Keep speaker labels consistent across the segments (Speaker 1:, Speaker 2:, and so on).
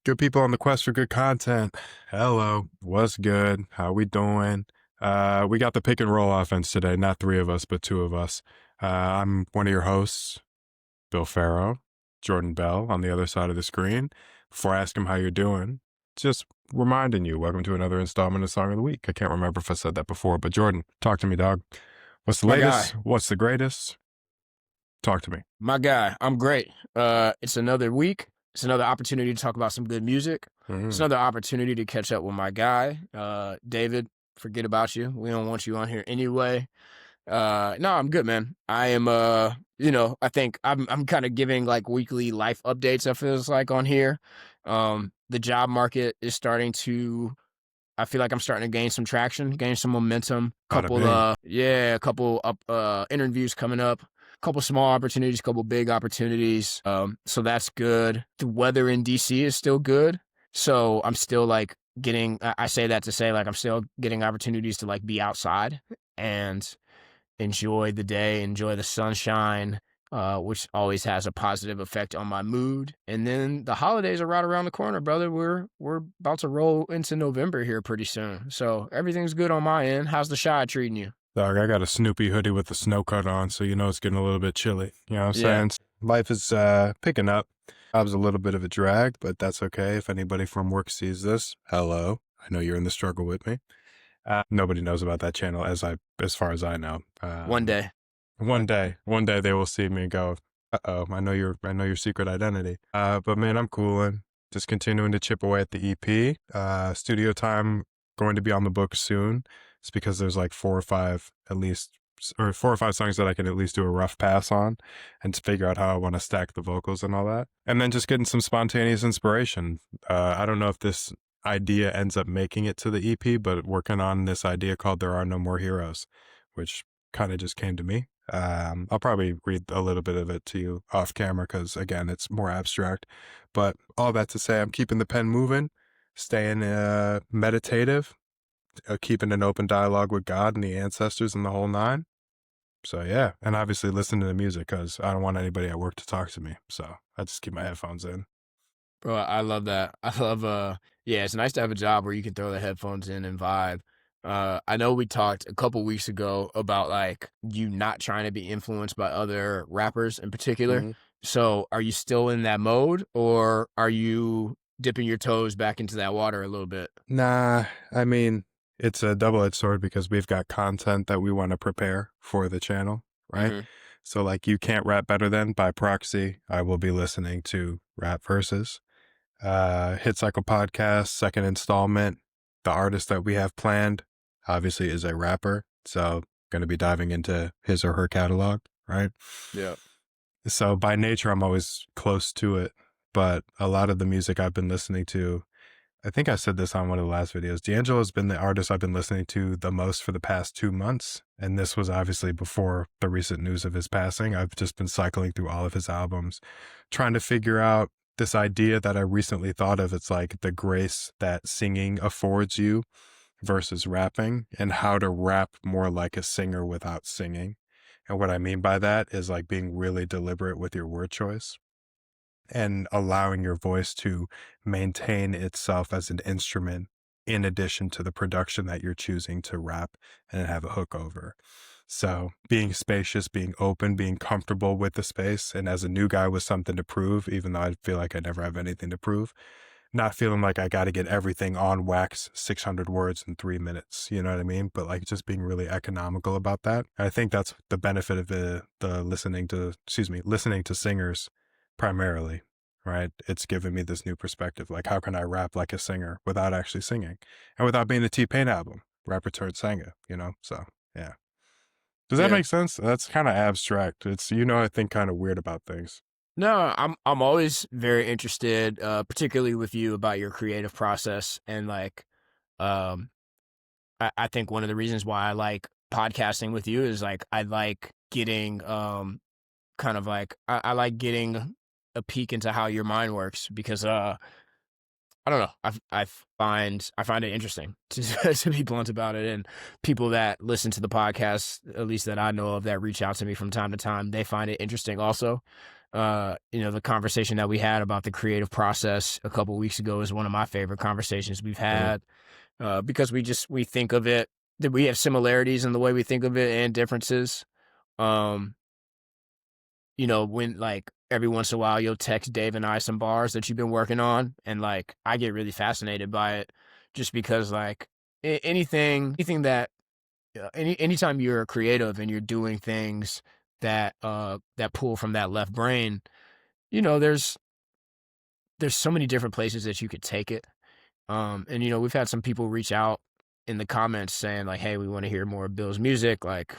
Speaker 1: Good people on the quest for good content. Hello, what's good? How we doing? We got the pick and roll offense today. Not three of us, but two of us. I'm one of your hosts, Bill Farrow, Jordan Bell on the other side of the screen. Before I ask him how you're doing, just reminding you, welcome to another installment of Song of the Week. I can't remember if I said that before, but Jordan, talk to me, dog. What's the
Speaker 2: My
Speaker 1: latest?
Speaker 2: guy,
Speaker 1: What's the greatest? Talk to me.
Speaker 2: my guy, I'm great. It's another week. It's another opportunity to talk about some good music. It's
Speaker 1: Mm.
Speaker 2: another opportunity to catch up with my guy, David. Forget about you. We don't want you on here anyway. No, I'm good, man. I am. I think I'm kind of giving like weekly life updates. I feels like on here. The job market is starting to. I feel like I'm starting to gain some traction, gain some momentum.
Speaker 1: Bada bing.
Speaker 2: A couple up interviews coming up. Couple small opportunities, couple big opportunities. So that's good. The weather in DC is still good. So I'm still like getting. I say that to say like I'm still getting opportunities to like be outside and enjoy the day, enjoy the sunshine, which always has a positive effect on my mood. And then the holidays are right around the corner, brother. We're about to roll into November here pretty soon. So everything's good on my end. How's the shy treating you?
Speaker 1: Dog, I got a Snoopy hoodie with the snow cut on, so you know it's getting a little bit chilly. You know what I'm
Speaker 2: Yeah.
Speaker 1: saying? Life is picking up. I was a little bit of a drag, but that's okay. If anybody from work sees this, hello. I know you're in the struggle with me. Nobody knows about that channel as far as I know.
Speaker 2: One day.
Speaker 1: One day they will see me and go, "Uh-oh, I know your secret identity." But man, I'm cooling. Just continuing to chip away at the EP. Studio time going to be on the book soon. It's because there's like four or five songs that I can at least do a rough pass on and to figure out how I want to stack the vocals and all that. And then just getting some spontaneous inspiration. I don't know if this idea ends up making it to the EP, but working on this idea called There Are No More Heroes, which kind of just came to me. I'll probably read a little bit of it to you off camera because, again, it's more abstract. But all that to say, I'm keeping the pen moving, staying meditative, keeping an open dialogue with God and the ancestors and the whole nine. So, yeah. And obviously listening to music because I don't want anybody at work to talk to me. So I just keep my headphones in.
Speaker 2: Bro, I love that. I love yeah, it's nice to have a job where you can throw the headphones in and vibe. I know we talked a couple weeks ago about like you not trying to be influenced by other rappers in particular.
Speaker 1: Mm-hmm.
Speaker 2: So are you still in that mode or are you dipping your toes back into that water a little bit?
Speaker 1: Nah, I mean, it's a double-edged sword because we've got content that we want to prepare for the channel, right?
Speaker 2: Mm-hmm.
Speaker 1: So like you can't rap better than by proxy. I will be listening to rap verses. Hit Cycle Podcast, second installment. The artist that we have planned obviously is a rapper. So going to be diving into his or her catalog, right?
Speaker 2: Yeah.
Speaker 1: So by nature, I'm always close to it. But a lot of the music I've been listening to, I think I said this on one of the last videos. D'Angelo has been the artist I've been listening to the most for the past 2 months. And this was obviously before the recent news of his passing. I've just been cycling through all of his albums, trying to figure out this idea that I recently thought of. It's like the grace that singing affords you versus rapping and how to rap more like a singer without singing. And what I mean by that is like being really deliberate with your word choice and allowing your voice to maintain itself as an instrument in addition to the production that you're choosing to rap and have a hook over. So being spacious, being open, being comfortable with the space. And as a new guy with something to prove, even though I feel like I never have anything to prove, not feeling like I got to get everything on wax, 600 words in 3 minutes. You know what I mean? But like just being really economical about that. I think that's the benefit of the listening to singers primarily, right? It's given me this new perspective. Like, how can I rap like a singer without actually singing and without being the T-Pain album, rapper turned singer, you know? So, yeah. Does that
Speaker 2: Yeah.
Speaker 1: make sense? That's kind of abstract. It's, I think kind of weird about things.
Speaker 2: No, I'm always very interested, particularly with you about your creative process and like um I think one of the reasons why I like podcasting with you is like I like getting kind of like I like getting a peek into how your mind works because I don't know I find it interesting to to be blunt about it, and people that listen to the podcast, at least that I know of, that reach out to me from time to time, they find it interesting also. The conversation that we had about the creative process a couple weeks ago is one of my favorite conversations we've
Speaker 1: Mhm.
Speaker 2: had, because we think of it that we have similarities in the way we think of it and differences. Um, when like every once in a while you'll text Dave and I some bars that you've been working on, and like I get really fascinated by it, just because like anything that anytime you're creative and you're doing things that pull from that left brain, you know, there's so many different places that you could take it. And we've had some people reach out in the comments saying like, "Hey, we want to hear more of Bill's music. Like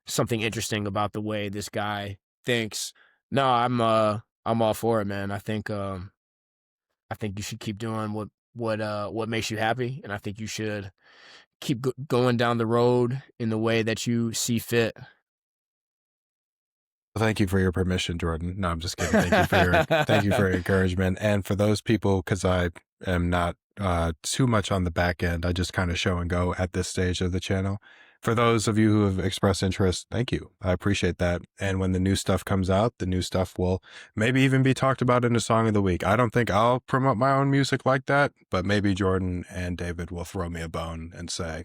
Speaker 2: something interesting about the way this guy thinks." No, I'm all for it, man. I think you should keep doing what makes you happy, and I think you should keep going down the road in the way that you see fit.
Speaker 1: Thank you for your permission, Jordan. No, I'm just kidding. Thank you for your encouragement. And for those people, because I am not too much on the back end, I just kind of show and go at this stage of the channel. For those of you who have expressed interest, thank you. I appreciate that. And when the new stuff comes out, the new stuff will maybe even be talked about in a song of the week. I don't think I'll promote my own music like that, but maybe Jordan and David will throw me a bone and say,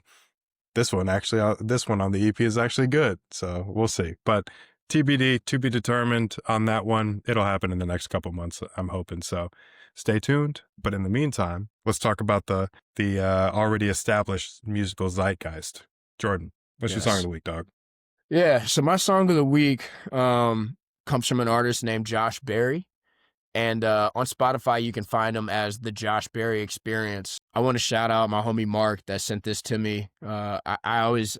Speaker 1: this one on the EP is actually good. So we'll see. But TBD, to be determined on that one. It'll happen in the next couple months, I'm hoping. So stay tuned. But in the meantime, let's talk about the already established musical zeitgeist. Jordan, what's your song of
Speaker 2: Yes.
Speaker 1: the week, dog?
Speaker 2: Yeah. So my song of the week comes from an artist named Josh Berry. And on Spotify, you can find him as the Josh Berry Experience. I want to shout out my homie Mark that sent this to me. I always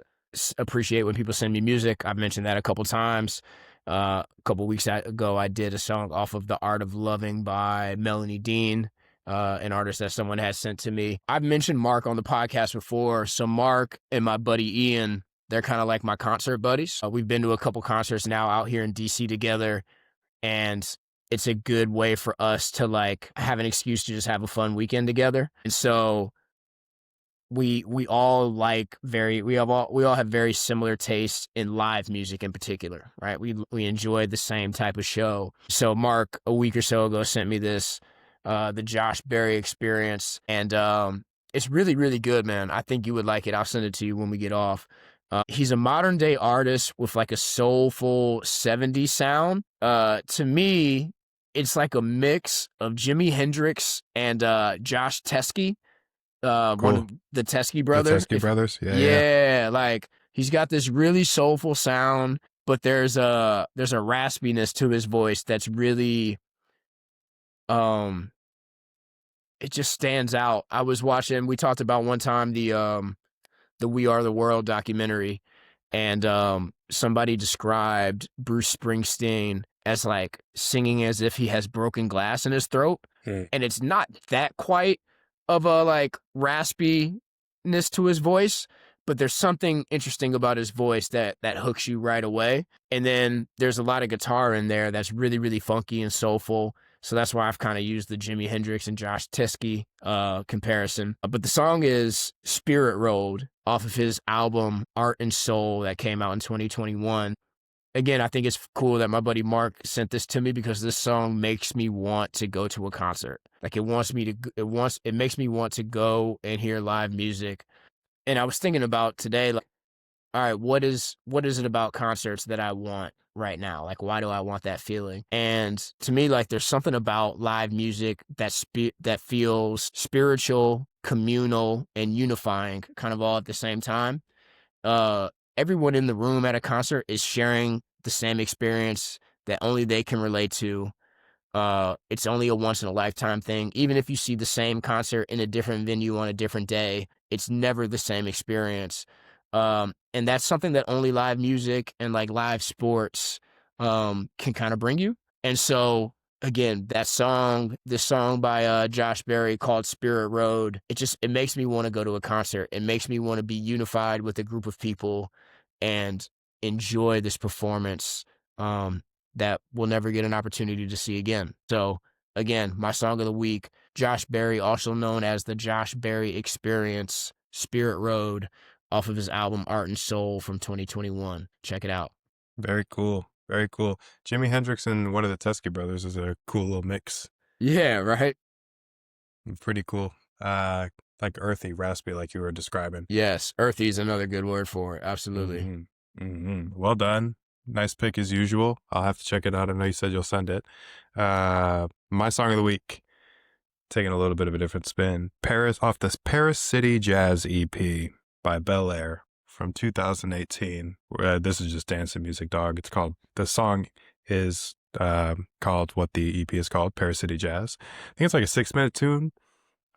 Speaker 2: appreciate when people send me music. I've mentioned that a couple times. A couple weeks ago, I did a song off of The Art of Loving by Melanie Dean, an artist that someone has sent to me. I've mentioned Mark on the podcast before. So Mark and my buddy Ian, they're kind of like my concert buddies. We've been to a couple concerts now out here in DC together, and it's a good way for us to like have an excuse to just have a fun weekend together. And so we all we all have very similar tastes in live music in particular, right? We enjoy the same type of show. So Mark a week or so ago sent me this the Josh Berry Experience, and it's really really good, man. I think you would like it. I'll send it to you when we get off. He's a modern day artist with like a soulful 70s sound. To me, it's like a mix of Jimi Hendrix and Josh Teskey, one
Speaker 1: Cool.
Speaker 2: of the Teskey
Speaker 1: The
Speaker 2: brothers.
Speaker 1: Teskey Brothers? Yeah, yeah.
Speaker 2: Yeah, like he's got this really soulful sound, but there's a raspiness to his voice that's really um it just stands out. We talked about one time the We Are the World documentary, and somebody described Bruce Springsteen as like singing as if he has broken glass in his throat.
Speaker 1: Hmm.
Speaker 2: And it's not that quite of a like raspiness to his voice, but there's something interesting about his voice that hooks you right away. And then there's a lot of guitar in there that's really really funky and soulful. So that's why I've kind of used the Jimi Hendrix and Josh Teskey comparison. But the song is Spirit Road off of his album Art and Soul that came out in 2021. Again, I think it's cool that my buddy Mark sent this to me because this song makes me want to go to a concert. Like it makes me want to go and hear live music. And I was thinking about today, like, all right, what is it about concerts that I want right now? Like, why do I want that feeling? And to me, like, there's something about live music that feels spiritual, communal, and unifying, kind of all at the same time. Uh, Everyone in the room at a concert is sharing the same experience that only they can relate to. It's only a once in a lifetime thing. Even if you see the same concert in a different venue on a different day, it's never the same experience. And that's something that only live music and like live sports can kind of bring you. And so again, this song by Josh Berry called Spirit Road, it makes me want to go to a concert. It makes me want to be unified with a group of people and enjoy this performance. That we'll never get an opportunity to see again. So again, my song of the week, Josh Berry, also known as the Josh Berry Experience, Spirit Road, off of his album Art and Soul from 2021. Check it out.
Speaker 1: Very cool. Very cool. Jimi Hendrix and one of the Teskey brothers is a cool little mix.
Speaker 2: Yeah, right.
Speaker 1: Pretty cool. Like earthy, raspy, like you were describing.
Speaker 2: Yes, earthy is another good word for it. Absolutely.
Speaker 1: Well done. Nice pick as usual. I'll have to check it out. I know you said you'll send it. My song of the week, taking a little bit of a different spin. Paris, off this Paris City Jazz EP by Bellaire from 2018. This is just dancing music, dog. The song is called what the EP is called, Paris City Jazz. I think it's like a 6-minute tune.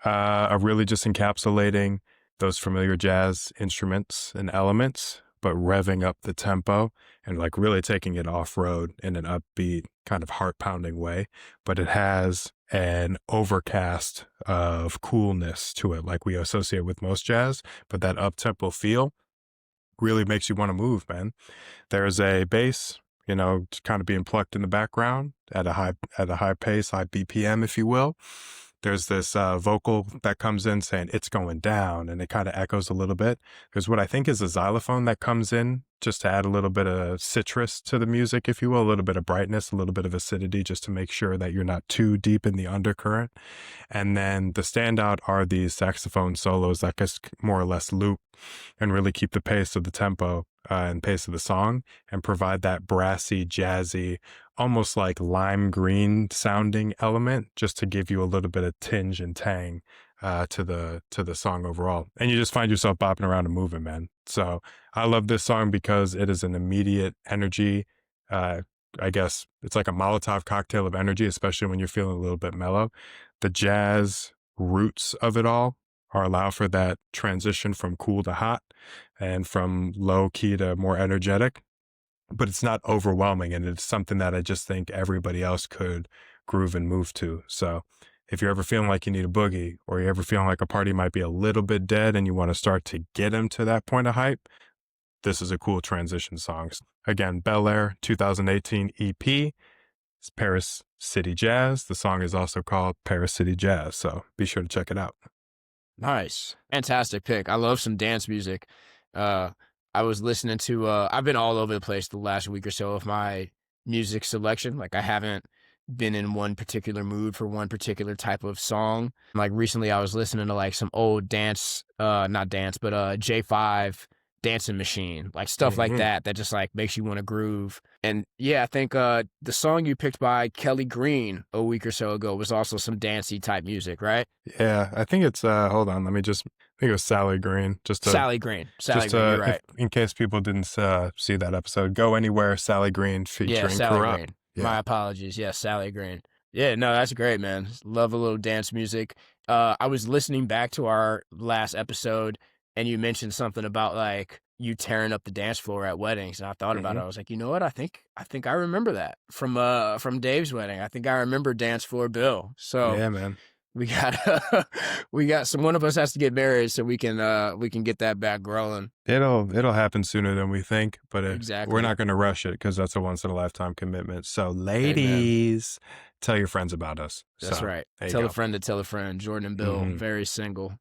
Speaker 1: Really just encapsulating those familiar jazz instruments and elements, but revving up the tempo and like really taking it off road in an upbeat, kind of heart pounding way. But it has an overcast of coolness to it, like we associate with most jazz, but that up tempo feel really makes you want to move, man. There's a bass, kind of being plucked in the background at a high pace, high BPM, if you will. There's this vocal that comes in saying it's going down, and it kind of echoes a little bit. There's what I think is a xylophone that comes in just to add a little bit of citrus to the music, if you will, a little bit of brightness, a little bit of acidity, just to make sure that you're not too deep in the undercurrent. And then the standout are these saxophone solos that just more or less loop and really keep the pace of the tempo and pace of the song and provide that brassy, jazzy, almost like lime green sounding element, just to give you a little bit of tinge and tang to the song overall. And you just find yourself bopping around and moving, man. So I love this song because it is an immediate energy. I guess it's like a Molotov cocktail of energy, especially when you're feeling a little bit mellow. The jazz roots of it all allow for that transition from cool to hot and from low key to more energetic, but it's not overwhelming. And it's something that I just think everybody else could groove and move to. So if you're ever feeling like you need a boogie, or you're ever feeling like a party might be a little bit dead and you want to start to get them to that point of hype, this is a cool transition song. Again, Bellaire 2018 EP. It's Paris City Jazz. The song is also called Paris City Jazz. So be sure to check it out.
Speaker 2: Nice. Fantastic pick. I love some dance music. I was listening to, I've been all over the place the last week or so of my music selection. Like I haven't been in one particular mood for one particular type of song. Like recently I was listening to like some old dance, not dance, but J5 dancing machine, like stuff like that just like makes you want to groove. And yeah, I think the song you picked by Kelly Green a week or so ago was also some dancey type music, right?
Speaker 1: Yeah, I think it's hold on, I think it was Sally Green.
Speaker 2: Sally Green, you're right.
Speaker 1: In case people didn't see that episode, Go Anywhere, Sally Green featuring
Speaker 2: Sally
Speaker 1: Corrupt.
Speaker 2: Green. Yeah. My apologies. Yeah, Sally Green. Yeah, no, that's great, man. Love a little dance music. I was listening back to our last episode, and you mentioned something about like you tearing up the dance floor at weddings, and I thought about it. I was like, you know what? I think I remember that from Dave's wedding. I think I remember Dance Floor Bill. So
Speaker 1: yeah, man.
Speaker 2: We got some. One of us has to get married so we can get that back growing.
Speaker 1: It'll happen sooner than we think, but
Speaker 2: exactly.
Speaker 1: We're not going to rush it because that's a once in a lifetime commitment. So, ladies, tell your friends about us.
Speaker 2: That's right. Tell a friend to tell a friend. Jordan and Bill, very single.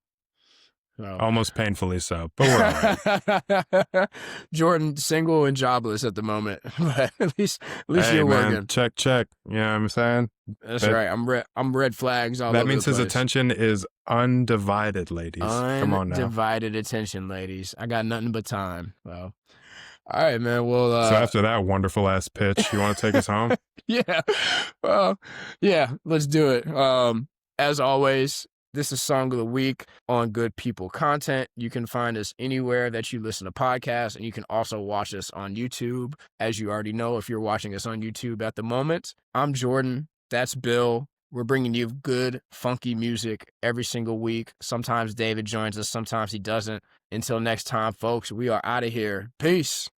Speaker 2: So.
Speaker 1: Almost painfully so, but we're all right.
Speaker 2: Jordan single and jobless at the moment, but at least you're working.
Speaker 1: Check. You know what I'm saying?
Speaker 2: That's right. I'm red flags all over the place.
Speaker 1: That means his attention is undivided, ladies. Come on now.
Speaker 2: Undivided attention, ladies. I got nothing but time. Well, all right, man. Well,
Speaker 1: so after that wonderful ass pitch, you want to take us home?
Speaker 2: Yeah. Well, yeah. Let's do it. As always, this is Song of the Week on Good People Content. You can find us anywhere that you listen to podcasts, and you can also watch us on YouTube, as you already know if you're watching us on YouTube at the moment. I'm Jordan. That's Bill. We're bringing you good, funky music every single week. Sometimes David joins us, sometimes he doesn't. Until next time, folks, we are out of here. Peace.